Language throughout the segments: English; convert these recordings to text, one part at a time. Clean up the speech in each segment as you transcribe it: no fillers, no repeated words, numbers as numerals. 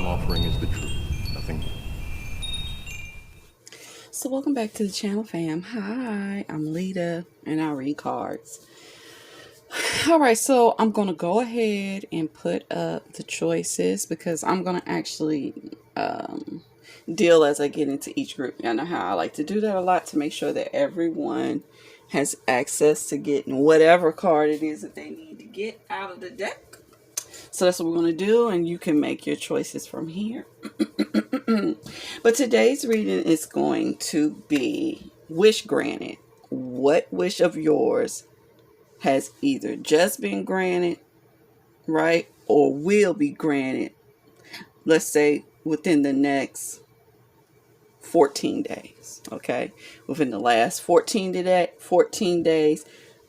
I'm offering is the truth, nothing more. So welcome back to the channel, fam. Hi, I'm Lita, and I read cards. Alright, so I'm going to go ahead and put up the choices because I'm going to actually deal as I get into each group. I know how I like to do that a lot to make sure that everyone has access to getting whatever card it is that they need to get out of the deck. So that's what we're going to do, and you can make your choices from here. But today's reading is going to be wish granted. What wish of yours has either just been granted, right, or will be granted, let's say within the next 14 days, okay? Within the last 14 days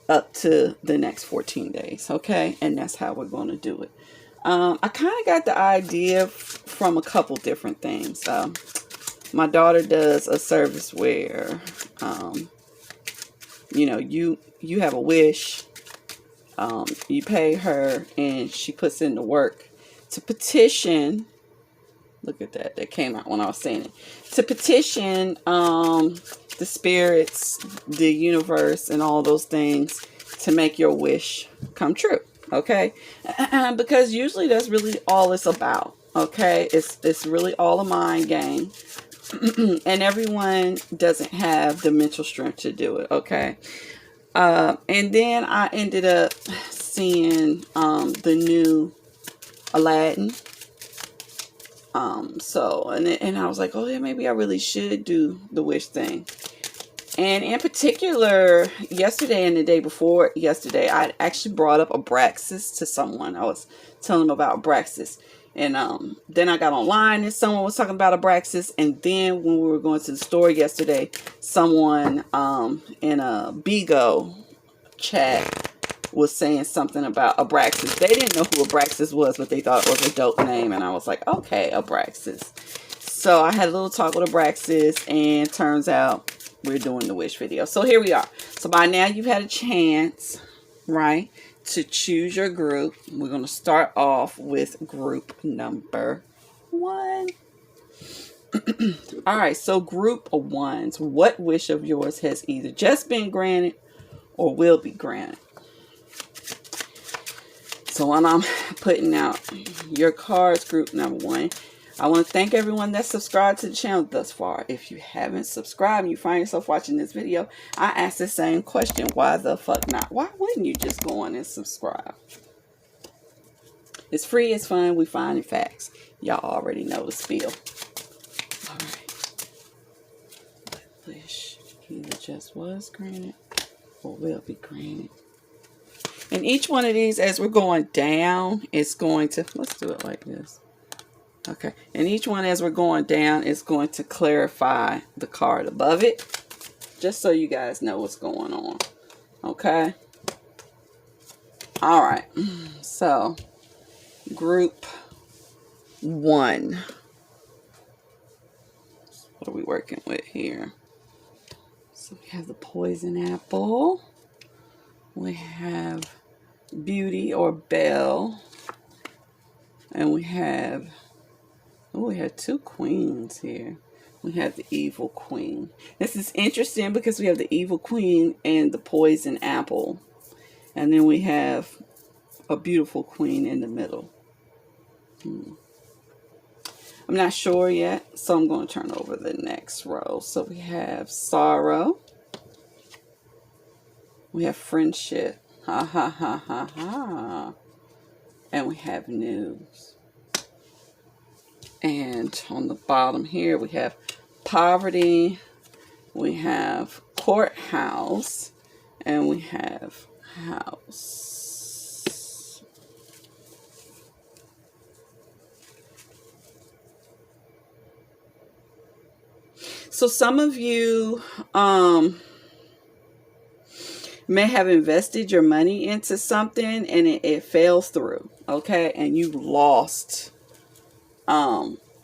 up to the next 14 days, okay? And that's how we're going to do it. I kind of got the idea from a couple different things. My daughter does a service where, you have a wish, you pay her, and she puts in the work to petition. Look at that. That came out when I was saying it. To petition the spirits, the universe, and all those things to make your wish come true. Okay? Because usually that's really all it's about. Okay? It's really all a mind game. And everyone doesn't have the mental strength to do it. Okay? And then I ended up seeing the new Aladdin. And I was like, oh yeah, maybe I really should do the wish thing. And in particular, yesterday and the day before yesterday, I actually brought up Abraxas to someone. I was telling them about Abraxas. And then I got online and someone was talking about Abraxas. And then when we were going to the store yesterday, someone in a Bigo chat was saying something about Abraxas. They didn't know who Abraxas was, but they thought it was a dope name. And I was like, okay, Abraxas. So I had a little talk with Abraxas, and turns out we're doing the wish video. So here we are. So by now you've had a chance, right, to choose your group. We're going to start off with group number 1. All right, so group of ones. What wish of yours has either just been granted or will be granted? So when I'm putting out your cards, group number 1, I want to thank everyone that's subscribed to the channel thus far. If you haven't subscribed and you find yourself watching this video, I ask the same question. Why the fuck not? Why wouldn't you just go on and subscribe? It's free, it's fun, we finding facts. Y'all already know the spiel. Alright. What wish either just was granted or will be granted? And each one of these, as we're going down, it's going to, let's do it like this. Okay, and each one as we're going down is going to clarify the card above it, just so you guys know what's going on. Okay. All right. So, group 1. What are we working with here? So we have the poison apple. We have Beauty or Belle, and we have. Oh, we have 2 queens here. We have the evil queen. This is interesting because we have the evil queen and the poison apple. And then we have a beautiful queen in the middle. I'm not sure yet, so I'm going to turn over the next row. So we have sorrow. We have friendship. Ha ha ha ha ha. And we have news. And on the bottom here, we have poverty, we have courthouse, and we have house. So some of you may have invested your money into something and it fails through, okay? And you lost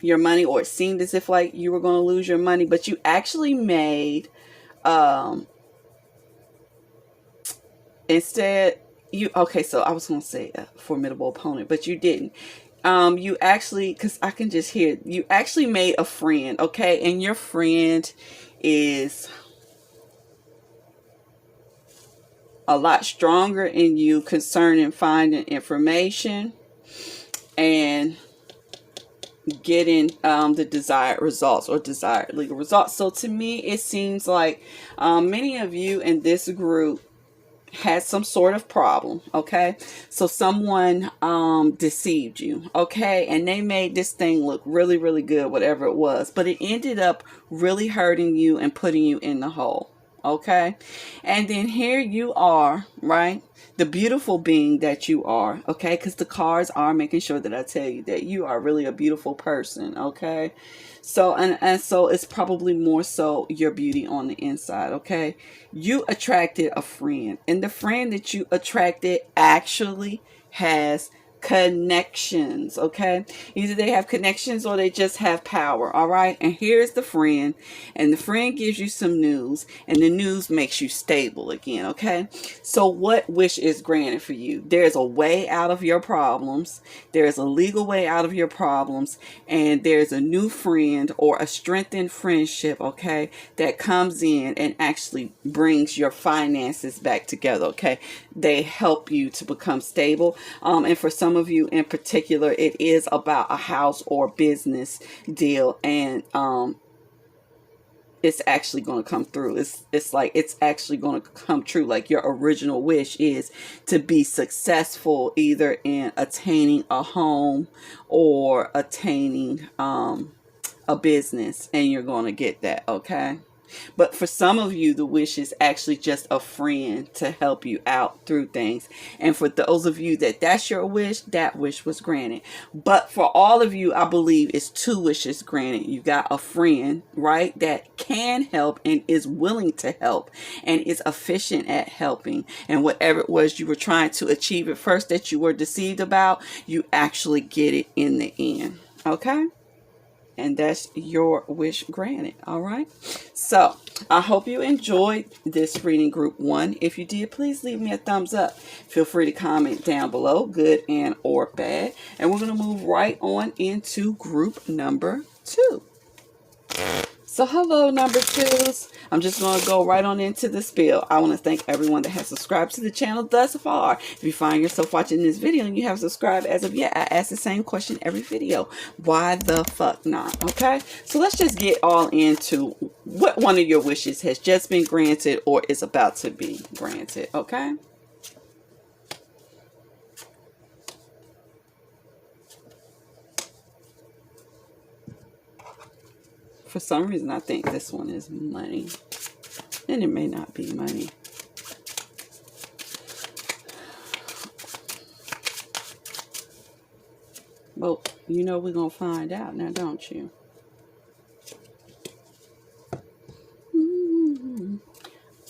your money, or it seemed as if like you were going to lose your money, but you actually made instead you, okay, so I was going to say a formidable opponent, but you didn't. You actually, because I can just hear, you actually made a friend, okay? And your friend is a lot stronger in you concerning finding information and getting the desired results or desired legal results. So to me, it seems like many of you in this group had some sort of problem, okay? So someone deceived you, okay? And they made this thing look really, really good, whatever it was, but it ended up really hurting you and putting you in the hole, okay? And then here you are, right? The beautiful being that you are, okay? Because the cards are making sure that I tell you that you are really a beautiful person, okay? So, and so it's probably more so your beauty on the inside, okay? You attracted a friend, and the friend that you attracted actually has connections, okay? Either they have connections or they just have power, all right? And here's the friend, and the friend gives you some news, and the news makes you stable again, okay? So what wish is granted for you? There's a way out of your problems. There's a legal way out of your problems, and there's a new friend or a strengthened friendship, okay, that comes in and actually brings your finances back together, okay? They help you to become stable. And for some of you in particular, it is about a house or business deal, and it's actually going to come through. It's like it's actually going to come true. Like your original wish is to be successful either in attaining a home or attaining a business, and you're going to get that, okay? But for some of you, the wish is actually just a friend to help you out through things. And for those of you that's your wish, that wish was granted. But for all of you, I believe it's two wishes granted. You got a friend, right, that can help and is willing to help and is efficient at helping. And whatever it was you were trying to achieve at first that you were deceived about, you actually get it in the end. Okay? And that's your wish granted. All right. So I hope you enjoyed this reading, group 1. If you did, please leave me a thumbs up. Feel free to comment down below, good and or bad. And we're going to move right on into group number 2. So hello, number 2s. I'm just going to go right on into the spiel. I want to thank everyone that has subscribed to the channel thus far. If you find yourself watching this video and you have subscribed as of yet, I ask the same question every video. Why the fuck not? Okay? So let's just get all into what one of your wishes has just been granted or is about to be granted. Okay? For some reason, I think this one is money. And it may not be money. Well, you know we're going to find out now, don't you?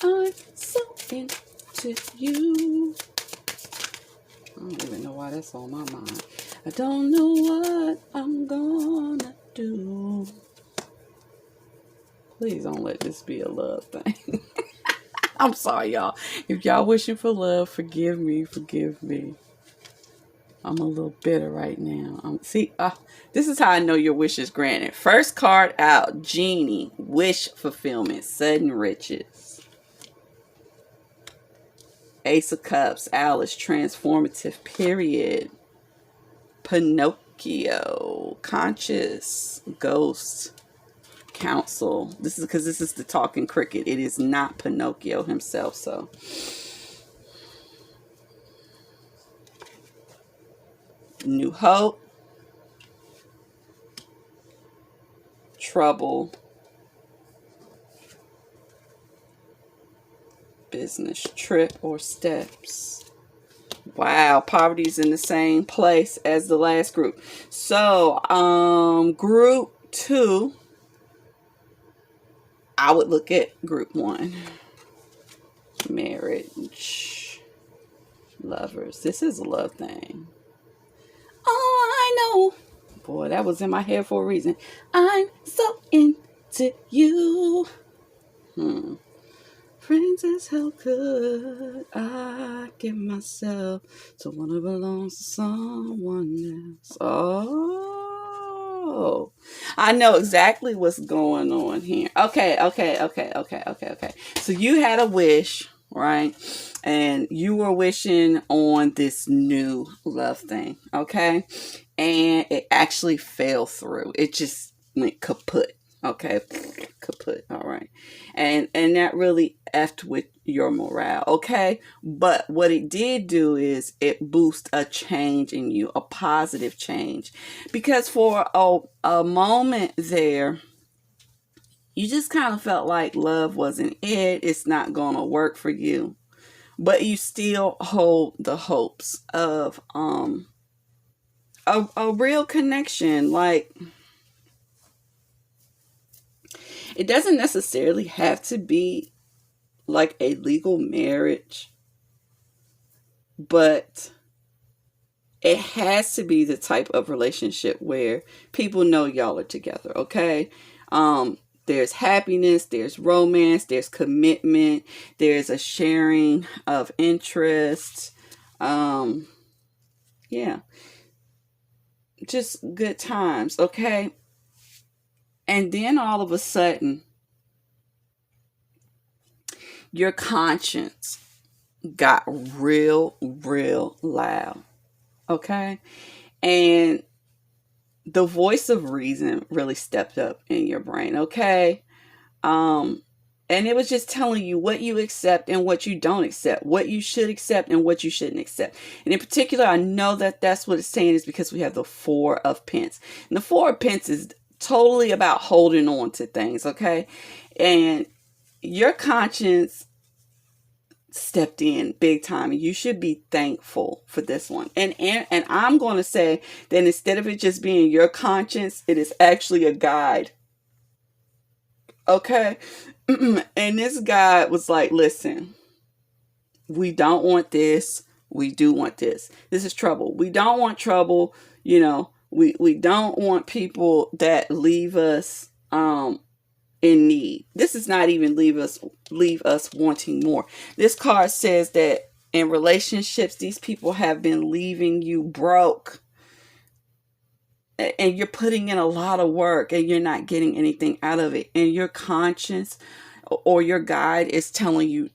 I'm so into you. I don't even know why that's on my mind. I don't know what I'm gonna do. Please don't let this be a love thing. I'm sorry, y'all. If y'all wishing for love, forgive me. Forgive me. I'm a little bitter right now. This is how I know your wish is granted. First card out, Genie, wish fulfillment, sudden riches. Ace of Cups, Alice, transformative period. Pinocchio, conscious, ghost. Council. This is because this is the talking cricket. It is not Pinocchio himself. So New Hope, trouble, business trip or steps. Wow, poverty's in the same place as the last group. So group 2, I would look at group 1. Marriage. Lovers. This is a love thing. Oh, I know. Boy, that was in my head for a reason. I'm so into you. Friends is how could I give myself to one who belongs to someone else? Oh, I know exactly what's going on here. Okay. So you had a wish, right? And you were wishing on this new love thing, okay? And it actually fell through. It just went kaput. Okay, kaput. All right, and that really effed with your morale. Okay, but what it did do is it boost a change in you, a positive change, because for a moment there, you just kind of felt like love wasn't it. It's not gonna work for you, but you still hold the hopes of a real connection, like. It doesn't necessarily have to be like a legal marriage, but it has to be the type of relationship where people know y'all are together, okay? There's happiness, there's romance, there's commitment, there's a sharing of interests. Yeah, just good times, okay? And then all of a sudden, your conscience got real loud. Okay. And the voice of reason really stepped up in your brain. Okay. Um, and it was just telling you what you accept and what you don't accept, what you should accept and what you shouldn't accept. And in particular, I know that that's what it's saying is because we have the Four of Pence. And the Four of Pence is totally about holding on to things. Okay. And your conscience stepped in big time, and you should be thankful for this one. And I'm going to say that instead of it just being your conscience, it is actually a guide. Okay. And this guide was like, listen, we don't want this, we do want this. This is trouble. We don't want trouble. We don't want people that leave us in need. This is not even leave us wanting more. This card says that in relationships, these people have been leaving you broke, and you're putting in a lot of work and you're not getting anything out of it. And your conscience or your guide is telling you,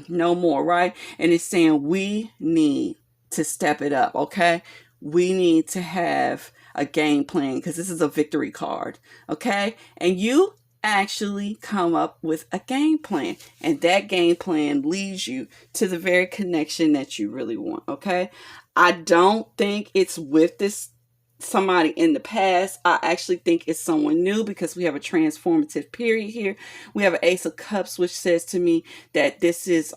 no more, right? And it's saying we need to step it up, okay? We need to have a game plan because this is a victory card, okay? And you actually come up with a game plan, and that game plan leads you to the very connection that you really want, okay? I don't think it's with this somebody in the past. I actually think it's someone new because we have a transformative period here. We have an Ace of Cups, which says to me that this is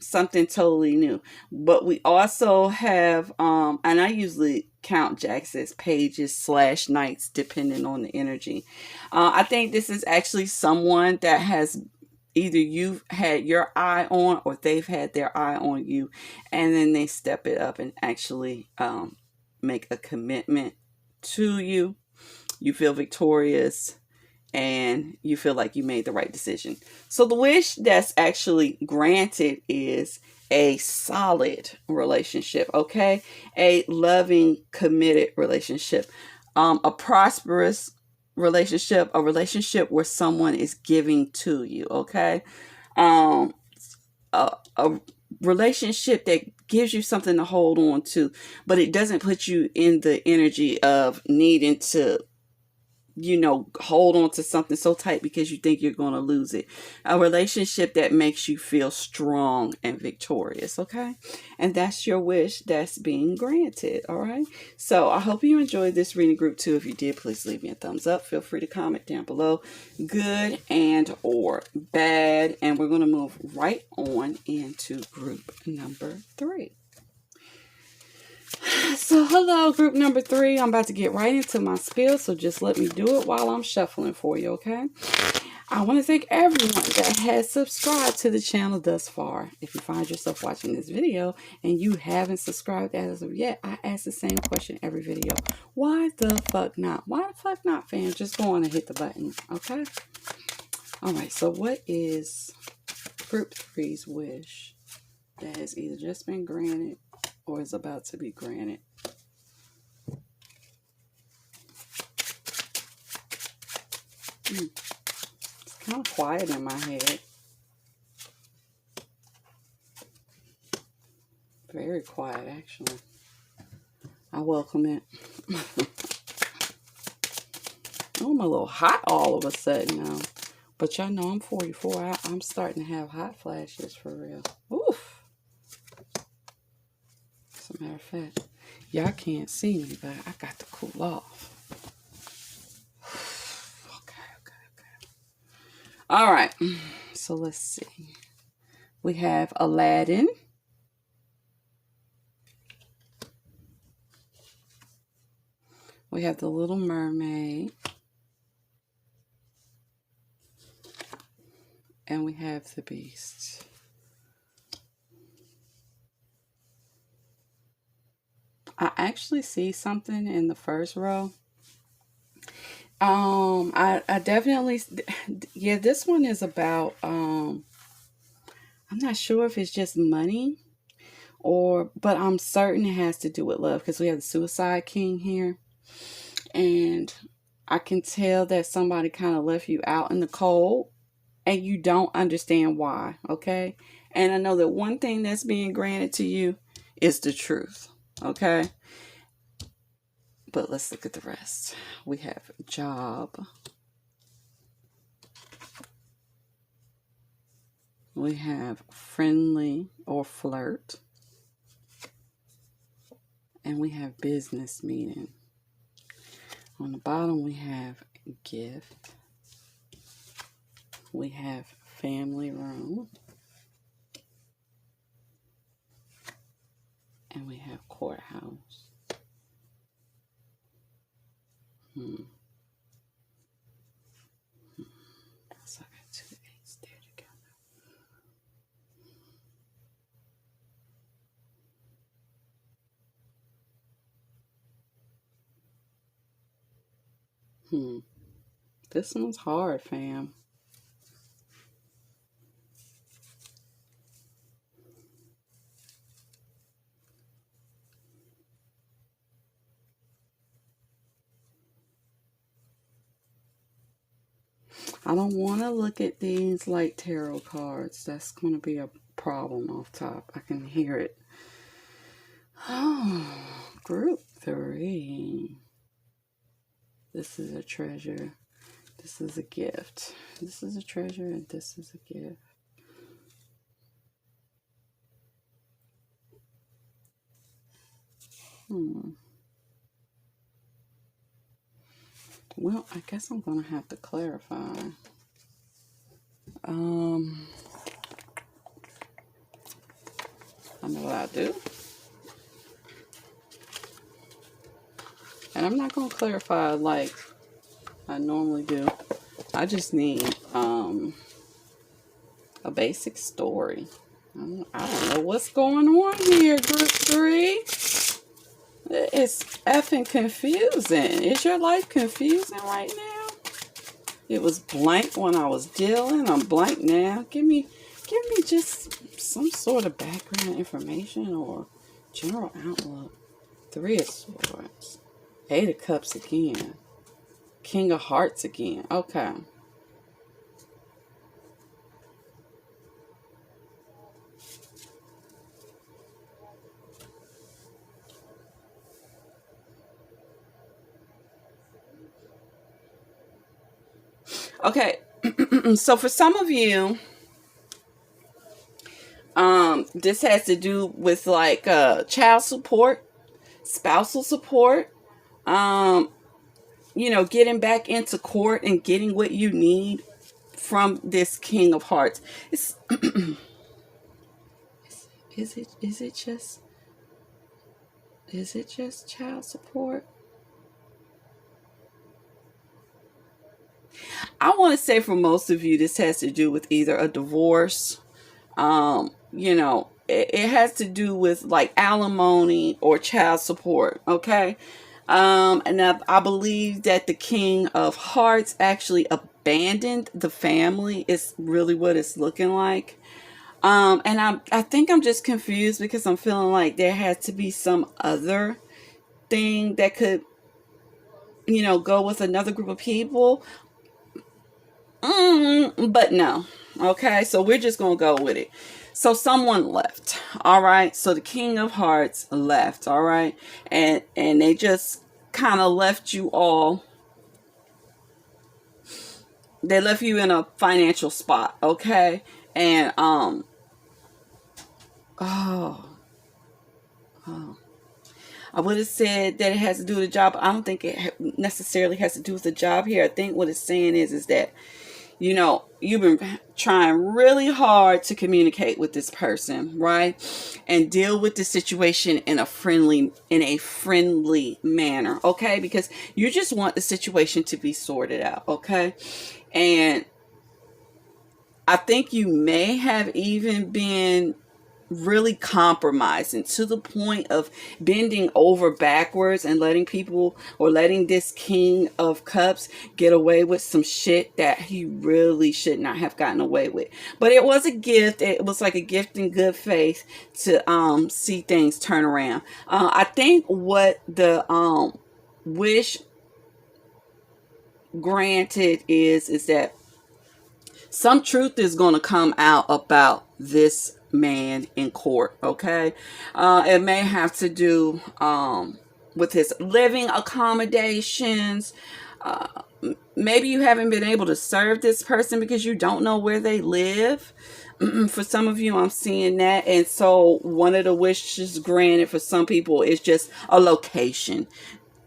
something totally new. But we also have and I usually count jacks as pages / knights depending on the energy. I think this is actually someone that has either you've had your eye on or they've had their eye on you, and then they step it up and actually make a commitment to you. You feel victorious and you feel like you made the right decision. So the wish that's actually granted is a solid relationship, okay? A loving, committed relationship, a prosperous relationship, a relationship where someone is giving to you, okay? A relationship that gives you something to hold on to, but it doesn't put you in the energy of needing to hold on to something so tight because you think you're going to lose it. A relationship that makes you feel strong and victorious, okay? And that's your wish that's being granted, all right? So I hope you enjoyed this reading, group 2. If you did, please leave me a thumbs up. Feel free to comment down below, good and or bad. And we're going to move right on into group number 3. So hello, group number 3. I'm about to get right into my spiel, so just let me do it while I'm shuffling for you, okay? I want to thank everyone that has subscribed to the channel thus far. If you find yourself watching this video and you haven't subscribed as of yet, I ask the same question every video. Why the fuck not? Why the fuck not, fam? Just go on and hit the button, okay? All right, so what is Group 3's wish that has either just been granted or is about to be granted? It's kind of quiet in my head. Very quiet, actually. I welcome it. Oh, I'm a little hot all of a sudden now. But y'all know I'm 44. I'm starting to have hot flashes for real. Oof. As a matter of fact, y'all can't see me, but I got to cool off. Okay. All right. So let's see. We have Aladdin. We have The Little Mermaid. And we have The Beast. I actually see something in the first row. I definitely, yeah, this one is about, I'm not sure if it's just money but I'm certain it has to do with love because we have the Suicide King here. And I can tell that somebody kind of left you out in the cold and you don't understand why, okay? And I know that one thing that's being granted to you is the truth, okay? But let's look at the rest. We have job. We have friendly or flirt. And we have business meeting. On the bottom, we have gift. We have family room. And we have courthouse. So I got 2 8s there together. This one's hard, fam. I don't want to look at these like tarot cards. That's going to be a problem off top. I can hear it. Oh, Group 3. This is a treasure. This is a gift. This is a treasure and this is a gift. Well, I guess I'm going to have to clarify. I know what I do. And I'm not going to clarify like I normally do. I just need a basic story. I don't know what's going on here, Group 3. It's effing confusing. Is your life confusing right now? It was blank when I was dealing. I'm blank now. Give me just some sort of background information or general outlook. 3 of Swords. 8 of Cups again. King of Hearts again. Okay. Okay. So for some of you, this has to do with like child support, spousal support, getting back into court and getting what you need from this King of Hearts. It's is it just child support? I want to say for most of you, this has to do with either a divorce, it has to do with like alimony or child support, okay? And I believe that the King of Hearts actually abandoned the family. Is really what it's looking like. And I think I'm just confused because I'm feeling like there has to be some other thing that could, go with another group of people. But no. Okay, so we're just gonna go with it. So someone left. All right. So the King of Hearts left. All right, and they just kind of left you all. They left you in a financial spot. Okay, and oh, oh. I would have said that it has to do with the job. I don't think it necessarily has to do with the job here. I think what it's saying is that you've been trying really hard to communicate with this person, right? And deal with the situation in a friendly manner, okay? Because you just want the situation to be sorted out, okay? And I think you may have even been really compromising to the point of bending over backwards and letting people, or letting this King of Cups get away with some shit that he really should not have gotten away with. But it was a gift. It was like a gift in good faith to see things turn around. I think what the wish granted is that some truth is going to come out about this man in court. Okay, it may have to do with his living accommodations. Maybe you haven't been able to serve this person because you don't know where they live. For some of you, I'm seeing that. And so one of the wishes granted for some people is just a location,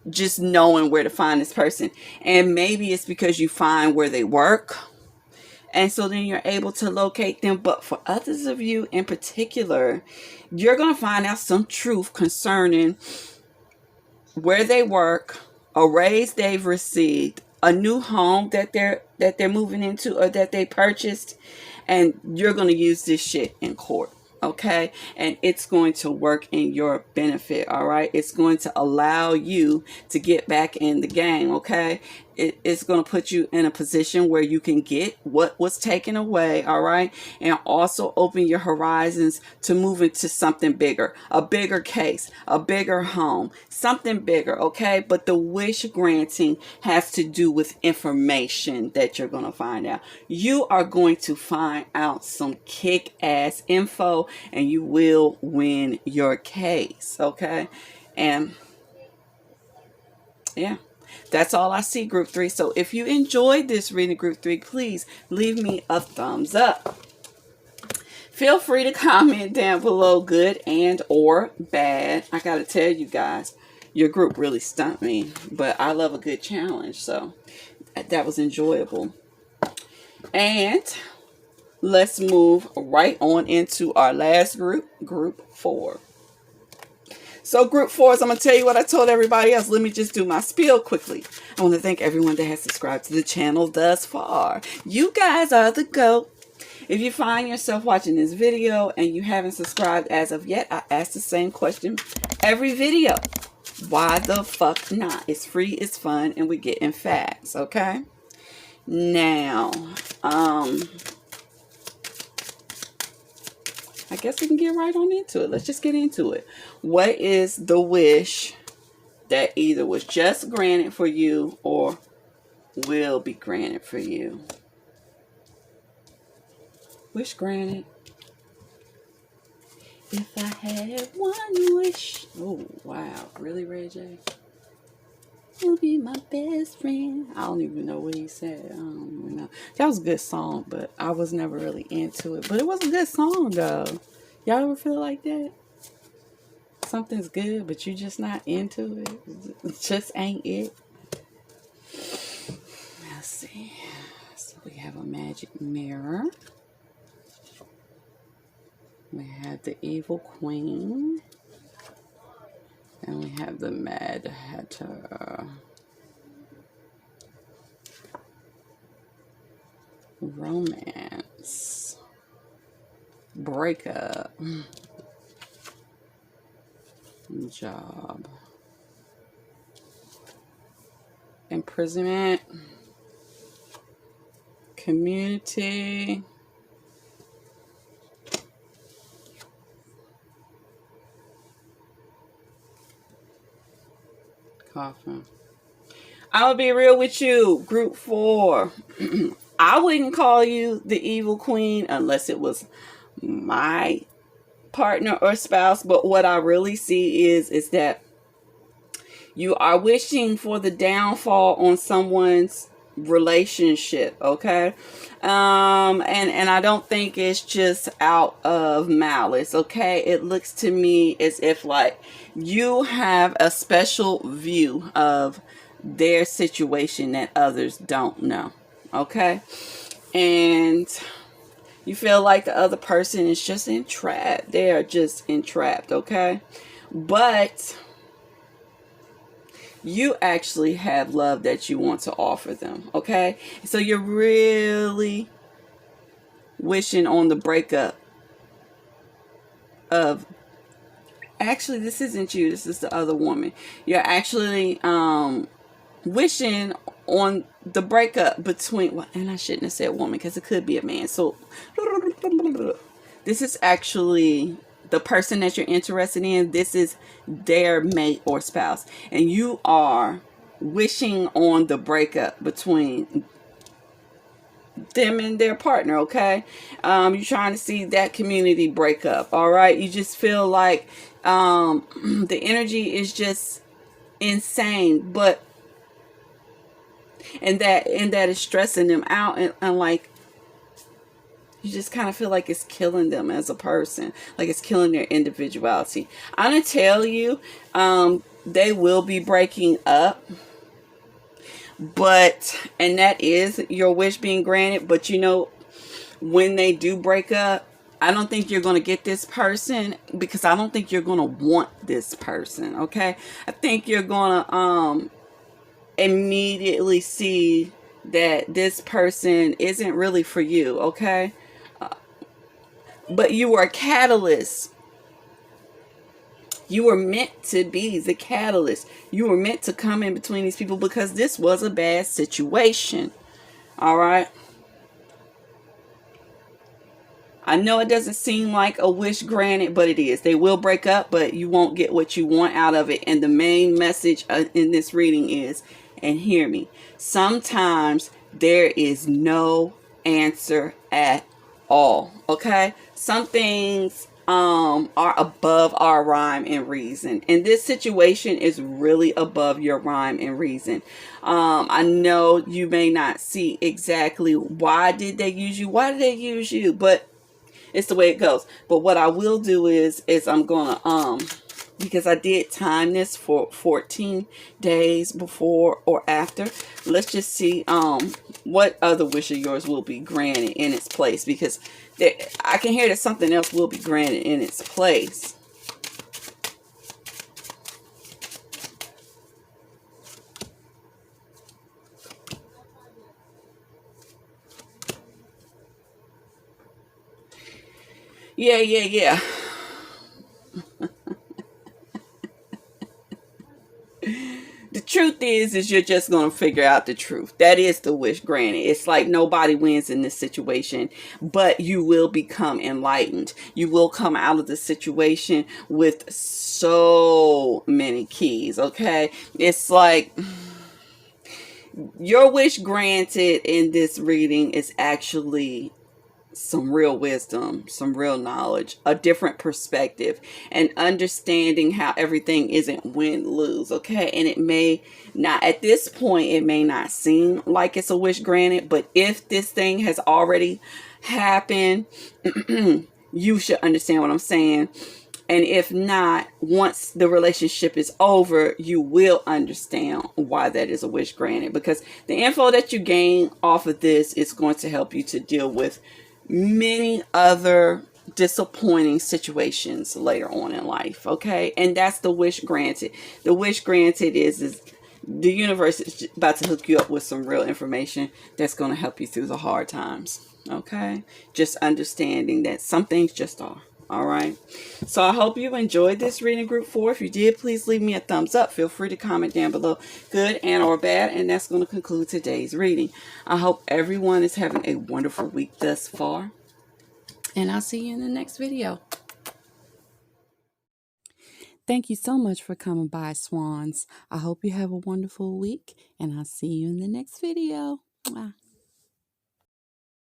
just knowing where to find this person. And maybe it's because you find where they work, and so then you're able to locate them. But for others of you in particular, you're going to find out some truth concerning where they work, a raise they've received, a new home that they're moving into or that they purchased, and you're going to use this shit in court. Okay, and it's going to work in your benefit. All right, it's going to allow you to get back in the game. Okay, it's going to put you in a position where you can get what was taken away. All right, and also open your horizons to move into something bigger, a bigger case, a bigger home, something bigger. Okay, but the wish granting has to do with information that you're going to find out. You are going to find out some kick-ass info, and you will win your case. Okay, and yeah, that's all I see, Group 3. So if you enjoyed this reading, Group 3, please leave me a thumbs up. Feel free to comment down below, good and or bad. I gotta tell you guys, your group really stumped me, but I love a good challenge, so that was enjoyable. And let's move right on into our last group, Group 4. So Group 4 is, I'm going to tell you what I told everybody else. Let me just do my spiel quickly. I want to thank everyone that has subscribed to the channel thus far. You guys are the GOAT. If you find yourself watching this video and you haven't subscribed as of yet, I ask the same question every video. Why the fuck not? It's free, it's fun, and we're getting facts, okay? Now, I guess we can get right on into it. Let's just get into it. What is the wish that either was just granted for you or will be granted for you? Wish granted. If I had one wish. Oh, wow. Really, Ray J? You'll be my best friend. I don't even know what he said. I don't even know. That was a good song, but I was never really into it. But it was a good song, though. Y'all ever feel like that? Something's good, but you're just not into it. It just ain't it. Let's see. So we have a magic mirror. We have the evil queen. And we have the Mad Hatter. Romance. Breakup. Job. imprisonment, community, coffin. I'm gonna be real with you, group 4. I wouldn't call you the evil queen unless it was my partner or spouse, but what I really see is that you are wishing for the downfall on someone's relationship, okay? And I don't think it's just out of malice, okay? It looks to me as if like you have a special view of their situation that others don't know, okay? And you feel like the other person is just entrapped. They are just entrapped, okay? But you actually have love that you want to offer them, okay? So you're really wishing on the breakup of, actually this isn't you, this is the other woman. You're actually wishing on the breakup between, well, and I shouldn't have said woman because it could be a man. So this is actually the person that you're interested in. This is their mate or spouse, and you are wishing on the breakup between them and their partner, okay? You're trying to see that community break up, all right? You just feel like the energy is just insane, but and that is stressing them out, and like you just kind of feel like it's killing them as a person, like it's killing their individuality. I'm gonna tell you, they will be breaking up, but, and that is your wish being granted, but you know, when they do break up, I don't think you're going to get this person, because I don't think you're going to want this person, okay? I think you're going to immediately see that this person isn't really for you, okay? But you were a catalyst. You were meant to be the catalyst. You were meant to come in between these people because this was a bad situation. All right. I know it doesn't seem like a wish granted, but it is. They will break up, but you won't get what you want out of it. And the main message in this reading is, and hear me, sometimes there is no answer at all. Okay? Some things are above our rhyme and reason, and this situation is really above your rhyme and reason. I know you may not see exactly why did they use you, but it's the way it goes. But what I will do is I'm gonna because I did time this for 14 days before or after. Let's just see what other wish of yours will be granted in its place, because I can hear that something else will be granted in its place. Yeah. The truth is you're just going to figure out the truth. That is the wish granted. It's like nobody wins in this situation, but you will become enlightened. You will come out of the situation with so many keys, okay? It's like your wish granted in this reading is actually some real wisdom, some real knowledge, a different perspective, and understanding how everything isn't win-lose, okay? And it may not, at this point, it may not seem like it's a wish granted, but if this thing has already happened, you should understand what I'm saying. And if not, once the relationship is over, you will understand why that is a wish granted, because the info that you gain off of this is going to help you to deal with many other disappointing situations later on in life, okay? And that's the wish granted. The wish granted is the universe is about to hook you up with some real information that's going to help you through the hard times, okay? Just understanding that some things just are. All right. So I hope you enjoyed this reading group 4. If you did, please leave me a thumbs up. Feel free to comment down below, good and or bad. And that's going to conclude today's reading. I hope everyone is having a wonderful week thus far. And I'll see you in the next video. Thank you so much for coming by, Swans. I hope you have a wonderful week. And I'll see you in the next video. Mwah.